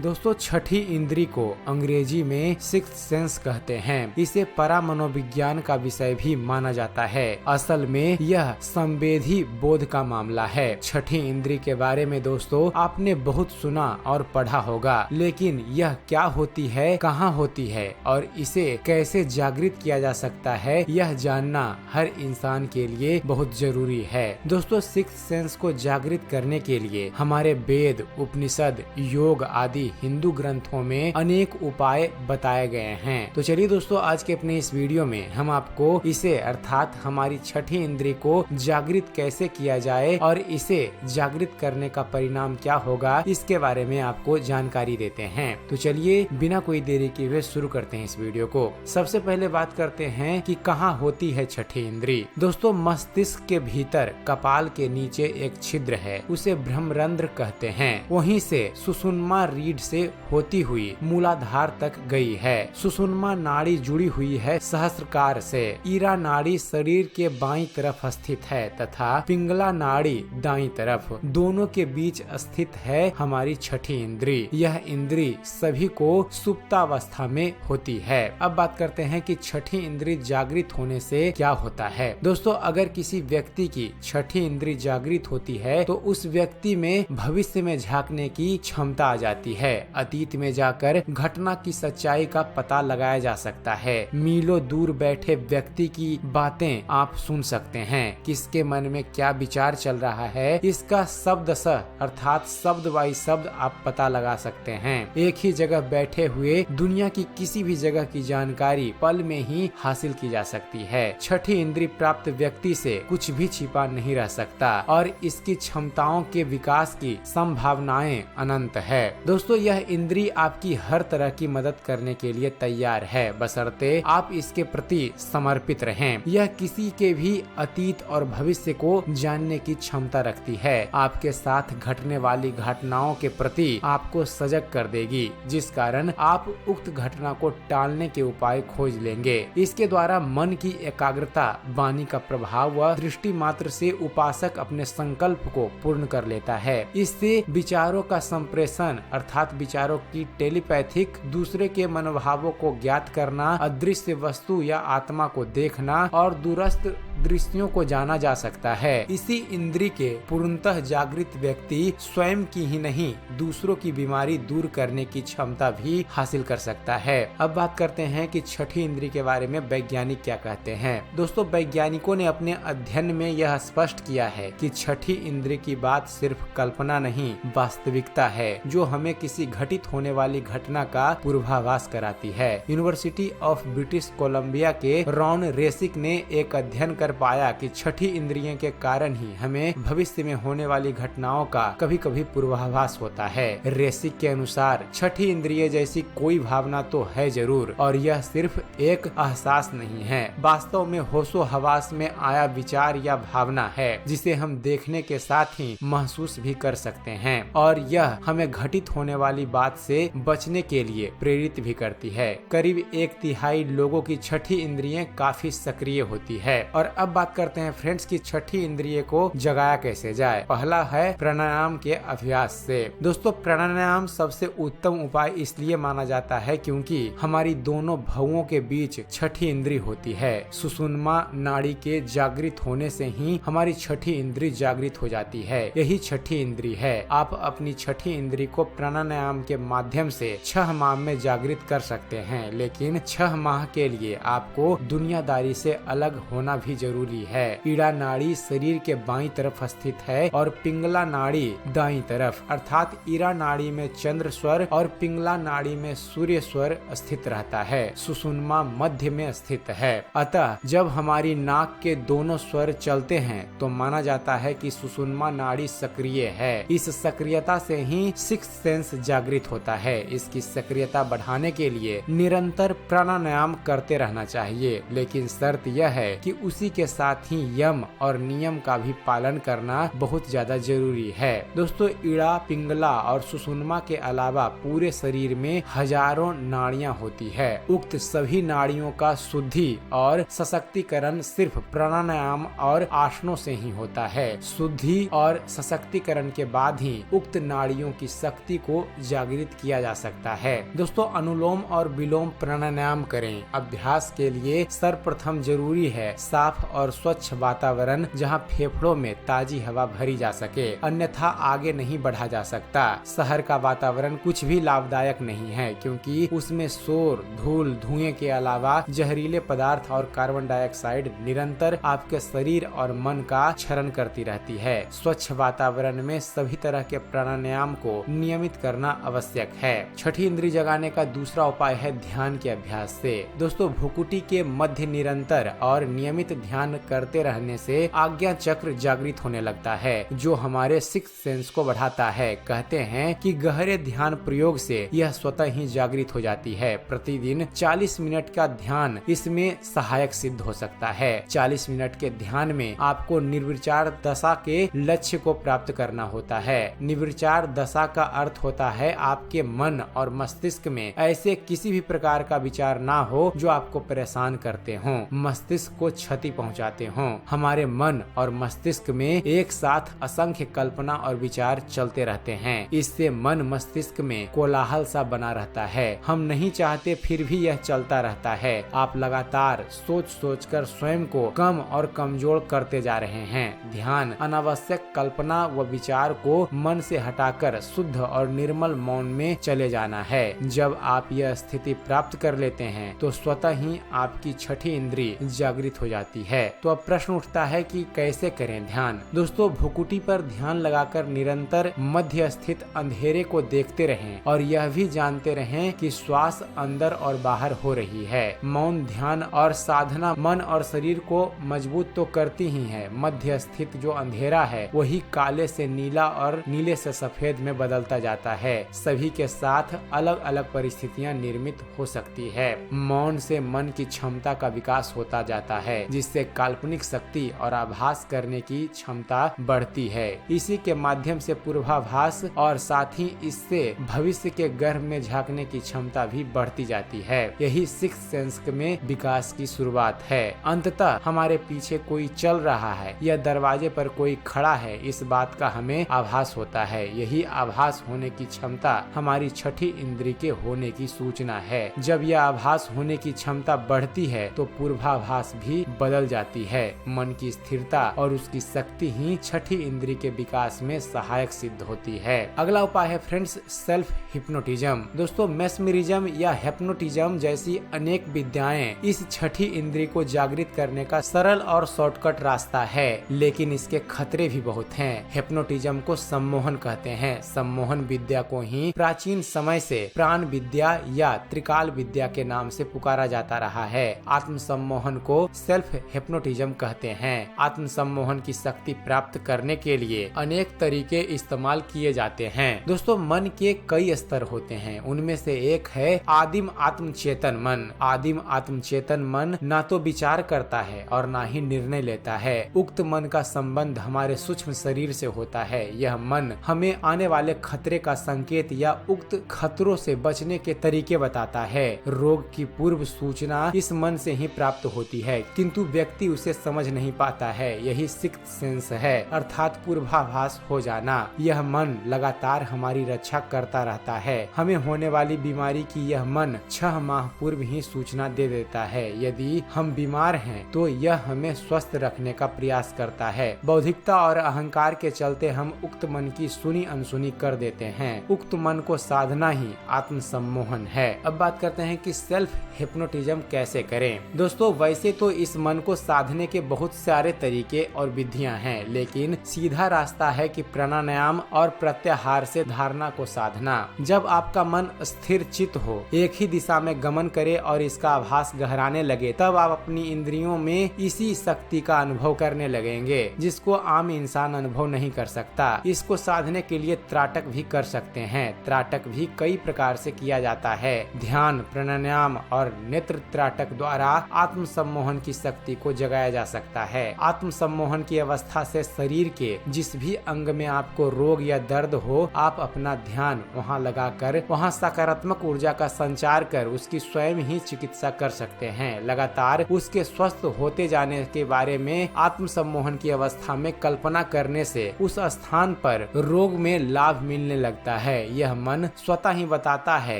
दोस्तों छठी इंद्री को अंग्रेजी में सिक्स्थ सेंस कहते हैं। इसे परा मनोविज्ञान का विषय भी माना जाता है। असल में यह संवेदी बोध का मामला है। छठी इंद्री के बारे में दोस्तों आपने बहुत सुना और पढ़ा होगा, लेकिन यह क्या होती है, कहाँ होती है और इसे कैसे जागृत किया जा सकता है, यह जानना हर इंसान के लिए बहुत जरूरी है। दोस्तों सिक्स्थ सेंस को जागृत करने के लिए हमारे वेद, उपनिषद, योग आदि हिंदू ग्रंथों में अनेक उपाय बताए गए हैं। तो चलिए दोस्तों आज के अपने इस वीडियो में हम आपको इसे अर्थात हमारी छठी इंद्री को जागृत कैसे किया जाए और इसे जागृत करने का परिणाम क्या होगा, इसके बारे में आपको जानकारी देते हैं। तो चलिए बिना कोई देरी किए हुए शुरू करते हैं इस वीडियो को। सबसे पहले बात करते हैं कि कहाँ होती है छठी इंद्री। दोस्तों मस्तिष्क के भीतर कपाल के नीचे एक छिद्र है, उसे ब्रह्मरंध्र कहते हैं। वहीं से सुषुम्ना रीढ़ से होती हुई मूलाधार तक गई है। सुषुम्ना नाड़ी जुड़ी हुई है सहस्त्रकार से। ईरा नाड़ी शरीर के बाईं तरफ स्थित है तथा पिंगला नाड़ी दाईं तरफ। दोनों के बीच स्थित है हमारी छठी इंद्री। यह इंद्री सभी को सुप्तावस्था में होती है। अब बात करते हैं कि छठी इंद्री जागृत होने से क्या होता है। दोस्तों अगर किसी व्यक्ति की छठी इंद्री जागृत होती है तो उस व्यक्ति में भविष्य में झांकने की क्षमता आ जाती है। अतीत में जाकर घटना की सच्चाई का पता लगाया जा सकता है। मीलों दूर बैठे व्यक्ति की बातें आप सुन सकते हैं। किसके मन में क्या विचार चल रहा है, इसका शब्दशः अर्थात शब्द बाई शब्द आप पता लगा सकते हैं। एक ही जगह बैठे हुए दुनिया की किसी भी जगह की जानकारी पल में ही हासिल की जा सकती है। छठी इंद्री प्राप्त व्यक्ति से कुछ भी छिपा नहीं रह सकता और इसकी क्षमताओं के विकास की संभावनाएं अनंत है। दोस्तों यह इंद्री आपकी हर तरह की मदद करने के लिए तैयार है, बशर्ते आप इसके प्रति समर्पित रहें। यह किसी के भी अतीत और भविष्य को जानने की क्षमता रखती है। आपके साथ घटने वाली घटनाओं के प्रति आपको सजग कर देगी, जिस कारण आप उक्त घटना को टालने के उपाय खोज लेंगे। इसके द्वारा मन की एकाग्रता, वाणी का प्रभाव व दृष्टि मात्र से उपासक अपने संकल्प को पूर्ण कर लेता है। इससे विचारों का संप्रेषण अर्थात विचारों की टेलीपैथिक दूसरे के मनोभावों को ज्ञात करना, अदृश्य वस्तु या आत्मा को देखना और दूरस्थ दृश्यों को जाना जा सकता है। इसी इंद्री के पूर्णतः जागृत व्यक्ति स्वयं की ही नहीं दूसरों की बीमारी दूर करने की क्षमता भी हासिल कर सकता है। अब बात करते हैं कि छठी इंद्री के बारे में वैज्ञानिक क्या कहते हैं। दोस्तों वैज्ञानिकों ने अपने अध्ययन में यह स्पष्ट किया है कि छठी इंद्री की बात सिर्फ कल्पना नहीं वास्तविकता है, जो हमें किसी घटित होने वाली घटना का पूर्वाभास कराती है। यूनिवर्सिटी ऑफ ब्रिटिश कोलंबिया के रॉन रेसिक ने एक अध्ययन कर पाया कि छठी इंद्रियों के कारण ही हमें भविष्य में होने वाली घटनाओं का कभी कभी पूर्वाभास होता है। रेसिक के अनुसार छठी इंद्रिय जैसी कोई भावना तो है जरूर, और यह सिर्फ एक एहसास नहीं है, वास्तव में होशो हवास में आया विचार या भावना है, जिसे हम देखने के साथ ही महसूस भी कर सकते हैं और यह हमें घटित होने वाली बात से बचने के लिए प्रेरित भी करती है। करीब 1/3 लोगों की छठी इंद्रियां काफी सक्रिय होती है। और अब बात करते हैं फ्रेंड्स की छठी इंद्रिय को जगाया कैसे जाए। पहला है प्राणायाम के अभ्यास से। दोस्तों प्राणायाम सबसे उत्तम उपाय इसलिए माना जाता है क्योंकि हमारी दोनों भवों के बीच छठी इंद्री होती है। सुषुम्ना नाड़ी के जागृत होने से ही हमारी छठी इंद्री जागृत हो जाती है। यही छठी इंद्री है। आप अपनी छठी इंद्री को प्राणायाम के माध्यम से 6 माह में जागृत कर सकते हैं, लेकिन 6 माह के लिए आपको दुनियादारी से अलग होना भी जरूरी है। ईड़ा नाड़ी शरीर के बाईं तरफ स्थित है और पिंगला नाड़ी दाईं तरफ, अर्थात ईड़ा नाड़ी में चंद्र स्वर और पिंगला नाड़ी में सूर्य स्वर स्थित रहता है। सुषुम्ना मध्य में स्थित है। अतः जब हमारी नाक के दोनों स्वर चलते हैं तो माना जाता है कि सुषुम्ना नाड़ी सक्रिय है। इस सक्रियता से ही सिक्स्थ सेंस जागृत होता है। इसकी सक्रियता बढ़ाने के लिए निरंतर प्राणायाम करते रहना चाहिए, लेकिन शर्त यह है कि उसी इसके साथ ही यम और नियम का भी पालन करना बहुत ज्यादा जरूरी है। दोस्तों, इड़ा, पिंगला और सुषुम्ना के अलावा पूरे शरीर में हजारों नाड़ियां होती है। उक्त सभी नाड़ियों का शुद्धि और सशक्तिकरण सिर्फ प्राणायाम और आसनों से ही होता है। शुद्धि और सशक्तिकरण के बाद ही उक्त नाड़ियों की शक्ति को जागृत किया जा सकता है। दोस्तों, अनुलोम और विलोम प्राणायाम करें। अभ्यास के लिए सर्वप्रथम जरूरी है साफ और स्वच्छ वातावरण जहां फेफड़ों में ताजी हवा भरी जा सके, अन्यथा आगे नहीं बढ़ा जा सकता। शहर का वातावरण कुछ भी लाभदायक नहीं है, क्योंकि उसमें शोर, धूल, धुएं के अलावा जहरीले पदार्थ और कार्बन डाइऑक्साइड निरंतर आपके शरीर और मन का क्षरण करती रहती है। स्वच्छ वातावरण में सभी तरह के प्राणायाम को नियमित करना आवश्यक है। छठी इंद्री जगाने का दूसरा उपाय है ध्यान के अभ्यास से। दोस्तों, भ्रुकुटी के मध्य निरंतर और नियमित ध्यान करते रहने से आज्ञा चक्र जागृत होने लगता है, जो हमारे सिक्स्थ सेंस को बढ़ाता है। कहते हैं कि गहरे ध्यान प्रयोग से यह स्वतः ही जागृत हो जाती है। प्रतिदिन 40 मिनट का ध्यान इसमें सहायक सिद्ध हो सकता है। 40 मिनट के ध्यान में आपको निर्विचार दशा के लक्ष्य को प्राप्त करना होता है। निर्विचार दशा का अर्थ होता है आपके मन और मस्तिष्क में ऐसे किसी भी प्रकार का विचार ना हो जो आपको परेशान करते हों, मस्तिष्क को क्षति पहुंचाते हों। हमारे मन और मस्तिष्क में एक साथ असंख्य कल्पना और विचार चलते रहते हैं। इससे मन मस्तिष्क में कोलाहल सा बना रहता है। हम नहीं चाहते फिर भी यह चलता रहता है। आप लगातार सोच सोच कर स्वयं को कम और कमजोर करते जा रहे हैं। ध्यान अनावश्यक कल्पना व विचार को मन से हटाकर शुद्ध और निर्मल मौन में चले जाना है। जब आप यह स्थिति प्राप्त कर लेते हैं तो स्वतः ही आपकी छठी इंद्री जागृत हो जाती है। तो अब प्रश्न उठता है कि कैसे करें ध्यान। दोस्तों, भ्रुकुटी पर ध्यान लगाकर निरंतर मध्य स्थित अंधेरे को देखते रहें और यह भी जानते रहें कि श्वास अंदर और बाहर हो रही है। मौन ध्यान और साधना मन और शरीर को मजबूत तो करती ही है। मध्य स्थित जो अंधेरा है वही काले से नीला और नीले से सफेद में बदलता जाता है। सभी के साथ अलग अलग परिस्थितियां निर्मित हो सकती है। मौन से मन की क्षमता का विकास होता जाता है, जिससे काल्पनिक शक्ति और आभास करने की क्षमता बढ़ती है। इसी के माध्यम से पूर्वाभास और साथ ही इससे भविष्य के गर्भ में झांकने की क्षमता भी बढ़ती जाती है। यही सिक्स्थ सेंस में विकास की शुरुआत है। अंततः हमारे पीछे कोई चल रहा है या दरवाजे पर कोई खड़ा है, इस बात का हमें आभास होता है। यही आभास होने की क्षमता हमारी छठी इंद्री के होने की सूचना है। जब यह आभास होने की क्षमता बढ़ती है तो पूर्वाभास भी बदल जाती है। मन की स्थिरता और उसकी शक्ति ही छठी इंद्री के विकास में सहायक सिद्ध होती है। अगला उपाय है फ्रेंड्स, सेल्फ हिप्नोटिज्म। दोस्तों, मेस्मरिज्म या हिप्नोटिज्म जैसी अनेक विद्याएं इस छठी इंद्री को जागृत करने का सरल और शॉर्टकट रास्ता है, लेकिन इसके खतरे भी बहुत हैं। हिप्नोटिज्म को सम्मोहन कहते हैं। सम्मोहन विद्या को ही प्राचीन समय से प्राण विद्या या त्रिकाल विद्या के नाम से पुकारा जाता रहा है। आत्म सम्मोहन को सेल्फ हिप्नोटिज्म कहते हैं। आत्म सम्मोहन की शक्ति प्राप्त करने के लिए अनेक तरीके इस्तेमाल किए जाते हैं। दोस्तों, मन के कई स्तर होते हैं। उनमें से एक है आदिम आत्मचेतन मन। आदिम आत्मचेतन मन ना तो विचार करता है और ना ही निर्णय लेता है। उक्त मन का संबंध हमारे सूक्ष्म शरीर से होता है। यह मन हमें आने वाले खतरे का संकेत या उक्त खतरों से बचने के तरीके बताता है। रोग की पूर्व सूचना इस मन से ही प्राप्त होती है, किंतु व्यक्ति उसे समझ नहीं पाता है। यही सिक्स्थ सेंस है, अर्थात पूर्वाभास हो जाना। यह मन लगातार हमारी रक्षा करता रहता है। हमें होने वाली बीमारी की यह मन 6 माह पूर्व ही सूचना दे देता है। यदि हम बीमार हैं तो यह हमें स्वस्थ रखने का प्रयास करता है। बौद्धिकता और अहंकार के चलते हम उक्त मन की सुनी अनसुनी कर देते हैं। उक्त मन को साधना ही आत्म सम्मोहन है। अब बात करते हैं कि सेल्फ हिप्नोटिज्म कैसे करें। दोस्तों, वैसे तो इस मन को साधने के बहुत सारे तरीके और विधियां हैं, लेकिन सीधा रास्ता है कि प्राणायाम और प्रत्याहार से धारणा को साधना। जब आपका मन स्थिर चित्त हो, एक ही दिशा में गमन करे और इसका आभास गहराने लगे, तब आप अपनी इंद्रियों में इसी शक्ति का अनुभव करने लगेंगे, जिसको आम इंसान अनुभव नहीं कर सकता। इसको साधने के लिए त्राटक भी कर सकते हैं। त्राटक भी कई प्रकार से किया जाता है। ध्यान, प्राणायाम और नेत्र त्राटक द्वारा आत्म सम्मोहन की शक्ति को को जगाया जा सकता है। आत्म सम्मोहन की अवस्था से शरीर के जिस भी अंग में आपको रोग या दर्द हो, आप अपना ध्यान वहां लगाकर वहां सकारात्मक ऊर्जा का संचार कर उसकी स्वयं ही चिकित्सा कर सकते हैं। लगातार उसके स्वस्थ होते जाने के बारे में आत्म सम्मोहन की अवस्था में कल्पना करने से उस स्थान पर रोग में लाभ मिलने लगता है। यह मन स्वतः ही बताता है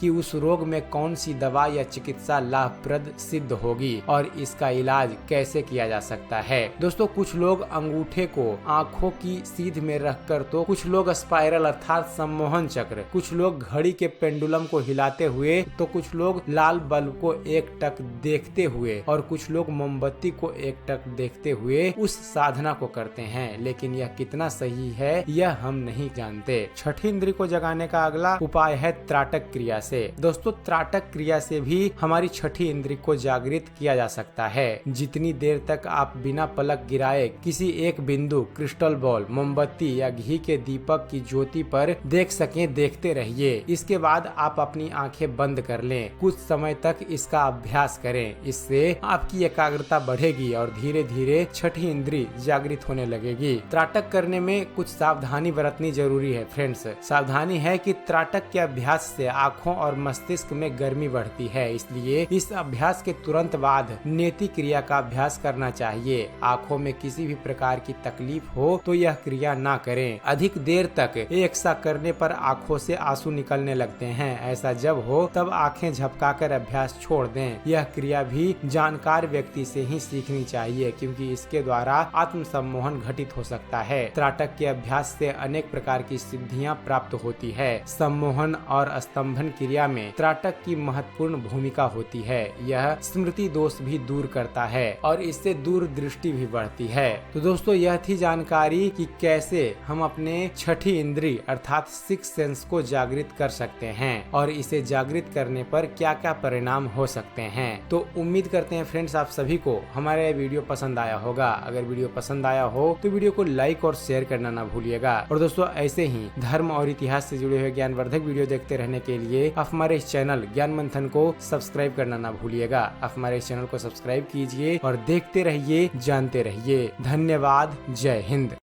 कि उस रोग में कौन सी दवा या चिकित्सा लाभप्रद सिद्ध होगी और इसका इलाज कैसे किया जा सकता है। दोस्तों, कुछ लोग अंगूठे को आंखों की सीध में रखकर, तो कुछ लोग स्पाइरल अर्थात सम्मोहन चक्र, कुछ लोग घड़ी के पेंडुलम को हिलाते हुए, तो कुछ लोग लाल बल्ब को एकटक देखते हुए और कुछ लोग मोमबत्ती को एकटक देखते हुए उस साधना को करते हैं। लेकिन यह कितना सही है यह हम नहीं जानते। छठी इंद्री को जगाने का अगला उपाय है त्राटक क्रिया से। दोस्तों, त्राटक क्रिया से भी हमारी छठी इंद्री को जागृत किया जा सकता है। जितनी देर तक आप बिना पलक गिराए किसी एक बिंदु, क्रिस्टल बॉल, मोमबत्ती या घी के दीपक की ज्योति पर देख सकें, देखते रहिए। इसके बाद आप अपनी आंखें बंद कर लें। कुछ समय तक इसका अभ्यास करें। इससे आपकी एकाग्रता बढ़ेगी और धीरे धीरे छठी इंद्री जागृत होने लगेगी। त्राटक करने में कुछ सावधानी बरतनी जरूरी है फ्रेंड्स। सावधानी है कि त्राटक के अभ्यास से आँखों और मस्तिष्क में गर्मी बढ़ती है, इसलिए इस अभ्यास के तुरंत बाद नेति क्रिया का अभ्यास करना चाहिए। आँखों में किसी भी प्रकार की तकलीफ हो तो यह क्रिया ना करें। अधिक देर तक एक सा करने पर आँखों से आंसू निकलने लगते हैं। ऐसा जब हो तब आंखें झपकाकर अभ्यास छोड़ दें। यह क्रिया भी जानकार व्यक्ति से ही सीखनी चाहिए, क्योंकि इसके द्वारा आत्म सम्मोहन घटित हो सकता है। त्राटक के अभ्यास से अनेक प्रकार की सिद्धियां प्राप्त होती है। सम्मोहन और स्तंभन क्रिया में त्राटक की महत्वपूर्ण भूमिका होती है। यह स्मृति दोष भी दूर करता है और इससे दूरदृष्टि भी बढ़ती है। तो दोस्तों, यह थी जानकारी कि कैसे हम अपने छठी इंद्री अर्थात सिक्स सेंस को जागृत कर सकते हैं और इसे जागृत करने पर क्या क्या परिणाम हो सकते हैं। तो उम्मीद करते हैं फ्रेंड्स आप सभी को हमारा यह वीडियो पसंद आया होगा। अगर वीडियो पसंद आया हो तो वीडियो को लाइक और शेयर करना ना भूलिएगा। और दोस्तों, ऐसे ही धर्म और इतिहास से जुड़े हुए ज्ञानवर्धक वीडियो देखते रहने के लिए आप हमारे इस चैनल ज्ञान मंथन को सब्सक्राइब करना ना भूलिएगा। आप हमारे इस चैनल को सब्सक्राइब कीजिए और देखते रहिए, जानते रहिए। धन्यवाद। जय हिंद।